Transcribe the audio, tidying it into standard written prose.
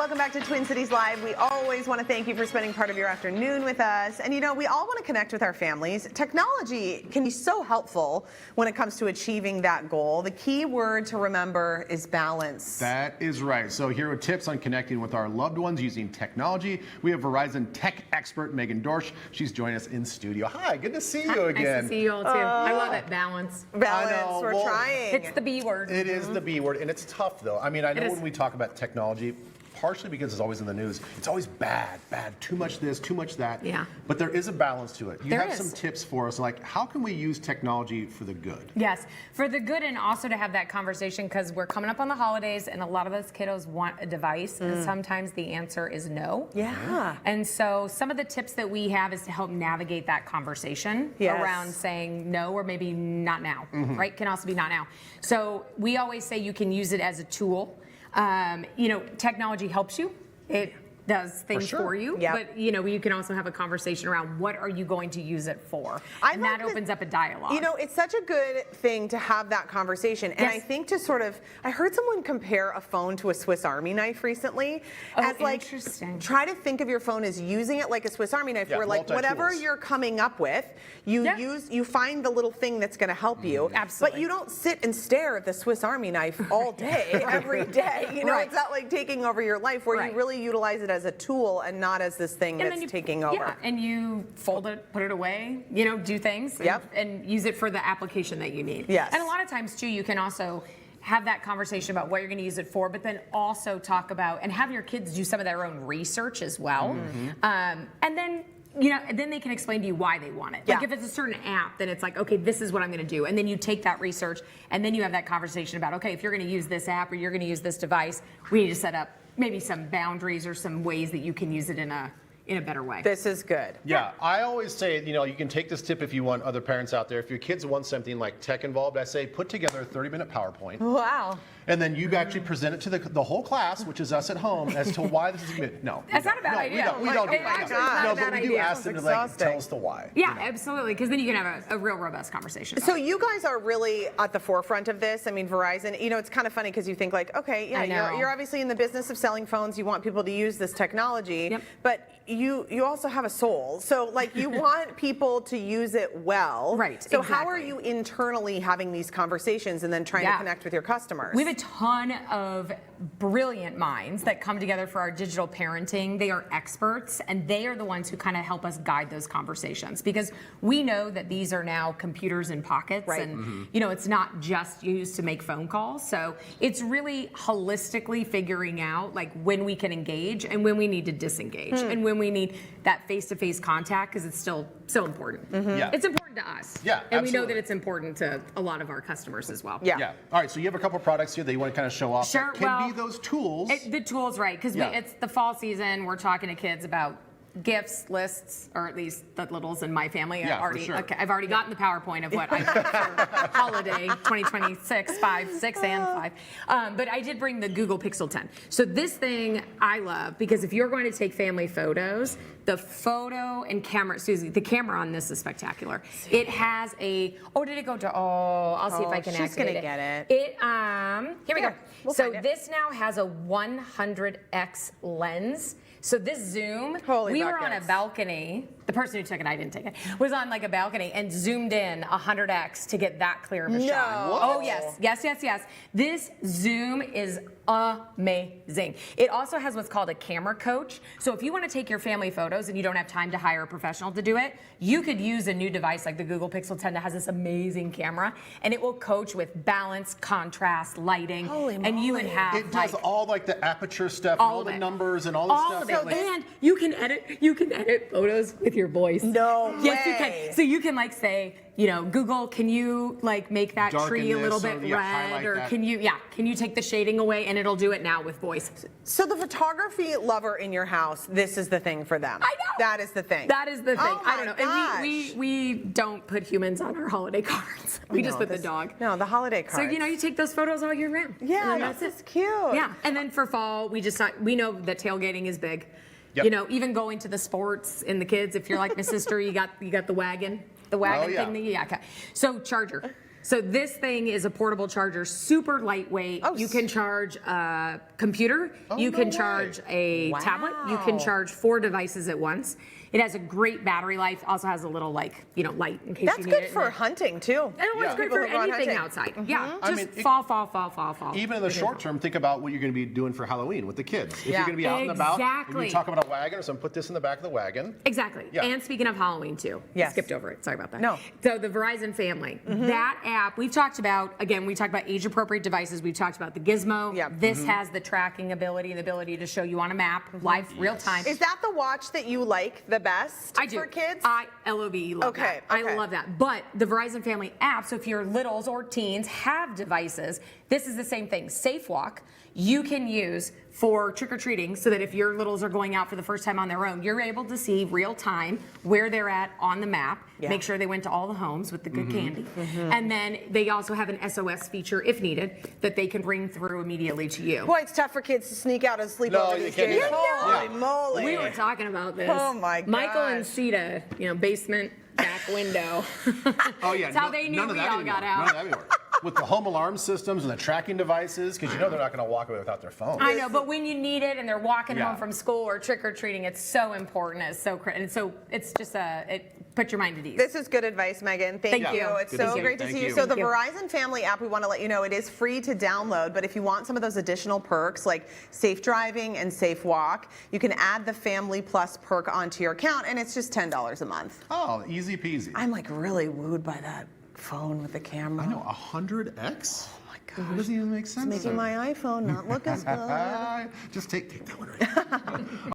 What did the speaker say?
welcome back to Twin Cities Live. We always want to thank you for spending part of your afternoon with us. And you know, we all want to connect with our families. Technology can be so helpful when it comes to achieving that goal. The key word to remember is balance. That is right. So here are tips on connecting with our loved ones using technology. We have Verizon tech expert Meagan Dorsch. She's joining us in studio. Hi, good to see you again. Nice to see you all too. I love it. Balance. Balance, we're trying. It's the B word. It is the B word, and it's tough though. I mean, I know when we talk about technology, partially because it's always in the news, it's always bad, too much this, too much that. Yeah. But there is a balance to it. You There have is. some tips for us, like how can we use technology for the good? Yes, for the good, and also to have that conversation, because we're coming up on the holidays and a lot of us kiddos want a device, and sometimes the answer is no. Yeah. And so some of the tips that we have is to help navigate that conversation around saying no, or maybe not now, right? Can also be not now. So we always say you can use it as a tool. You know, technology helps you. It does things for you, but you know, you can also have a conversation around what are you going to use it for, and that opens up a dialogue. You know, it's such a good thing to have that conversation, and I think to sort of, I heard someone compare a phone to a Swiss Army knife recently, as like, try to think of your phone as using it like a Swiss Army knife, where like whatever you're coming up with, you find the little thing that's going to help you. Absolutely. But you don't sit and stare at the Swiss Army knife all day, every day. You know, it's not like taking over your life, where you really utilize it as a tool and not as this thing that's taking over. Yeah, and you fold it, put it away, you know, do things, and use it for the application that you need. Yes. And a lot of times too, you can also have that conversation about what you're going to use it for, but then also talk about and have your kids do some of their own research as well. And then, you know, then they can explain to you why they want it. Like if it's a certain app, then it's like, okay, this is what I'm going to do. And then you take that research, and then you have that conversation about, okay, if you're going to use this app or you're going to use this device, we need to set up maybe some boundaries or some ways that you can use it in a better way. This is good. Yeah, I always say, you know, you can take this tip if you want other parents out there. If your kids want something like tech involved, I say put together a 30-minute PowerPoint. Wow. And then you actually present it to the whole class, which is us at home, as to why this is good. No. That's not a bad idea. We don't do It's that. not a bad But we do idea. ask them to like, tell us the why. Yeah, absolutely, because then you can have a real robust conversation. So you guys are really at the forefront of this. I mean, Verizon, you know, it's kind of funny because you think like, okay, yeah, you're obviously in the business of selling phones. You want people to use this technology, but you also have a soul. So like you want people to use it well. Right, So how are you internally having these conversations and then trying to connect with your customers? We have a ton of brilliant minds that come together for our digital parenting. They are experts, and they are the ones who kind of help us guide those conversations, because we know that these are now computers in pockets, and you know, it's not just used to make phone calls. So it's really holistically figuring out like when we can engage and when we need to disengage, and when we need that face-to-face contact, because it's still so important. It's important to us. And we know that it's important to a lot of our customers as well. All right, so you have a couple products here that you want to kind of show off. Sure. That can be those tools. The tools, right? Because it's the fall season. We're talking to kids about gifts, lists, or at least the littles in my family. I've already gotten the PowerPoint of what I want for holiday 2026, 5, 6, and 5. But I did bring the Google Pixel 10. So this thing I love, because if you're going to take family photos, the photo and camera, Susie, the camera on this is spectacular. It has a, did it go to, I'll see if I can activate it. She's gonna get it. Here we go. So this now has a 100x lens. So this zoom, we were on a balcony. The person who took it, I didn't take it, was on like a balcony and zoomed in 100x to get that clear of a shot. Oh yes. This zoom is amazing. It also has what's called a camera coach. So if you want to take your family photos and you don't have time to hire a professional to do it, you could use a new device like the Google Pixel 10 that has this amazing camera, and it will coach with balance, contract, lighting, and you would have it does all like the aperture stuff, all and all the numbers and all this stuff. So, and you can edit photos with your voice. Yes, you can. So you can like say, you know, Google, can you like make that tree a little bit red, or can you take the shading away, and it'll do it now with voice. So the photography lover in your house, this is the thing for them. I know. That is the thing. That is the thing. I don't know. Gosh. And we don't put humans on our holiday cards. We just put the dog. No, the holiday cards. So you know, you take those photos all year round. Yeah, that's cute. Yeah, and then for fall, we know that tailgating is big. You know, even going to the sports and the kids. If you're like my sister, you got the wagon thing. Okay. So charger. So this thing is a portable charger, super lightweight. Oh, you can charge a computer, you no can way. charge a tablet, you can charge 4 devices at once. It has a great battery life, also has a little light in case That's you need good it. for hunting too. And it's good People for who go out anything hunting. outside. Yeah, I just mean, fall. Even in the short term, think about what you're going to be doing for Halloween with the kids. If Yeah. you're going to be out and about, Exactly. you talk about a wagon or something, put this in the back of the wagon. Exactly. Yeah. And speaking of Halloween too. Yes. Skipped over it. Sorry about that. No. So the Verizon family. That app, we talked about age appropriate devices. We've talked about the Gizmo. Yep. This has the tracking ability, the ability to show you on a map, live, real time. Is that the watch that you like the best I do. for kids? I love Okay, that. okay. I love that. But the Verizon family app, so if your littles or teens have devices, this is the same thing. Safe Walk, you can use for trick-or-treating so that if your littles are going out for the first time on their own, you're able to see real time where they're at on the map, make sure they went to all the homes with the good candy. And then they also have an SOS feature, if needed, that they can bring through immediately to you. Boy, it's tough for kids to sneak out and sleep No, over you these can't do days. that. Holy moly. We were talking about this. Oh my Michael and gosh. Sita, basement, back window. Oh yeah, That's how they knew none of we that all anymore. got out. None of that anymore. With the home alarm systems and the tracking devices, because they're not going to walk away without their phone. I know, but when you need it and they're walking Yeah. home from school or trick or treating, it's so important. It's so and so it's just it put your mind at ease. This is good advice, Megan. Thank Thank you. you. It's Good to so see you. great to Thank see you. you. So the Thank you. Verizon family app, we want to let you know it is free to download, but if you want some of those additional perks like safe driving and safe walk, you can add the Family Plus perk onto your account, and it's just $10 a month. Oh, easy peasy. I'm like really wooed by that phone with the camera. I know, 100x? Oh my That gosh. doesn't even make sense. Making my iPhone not look as good. Just take that one right.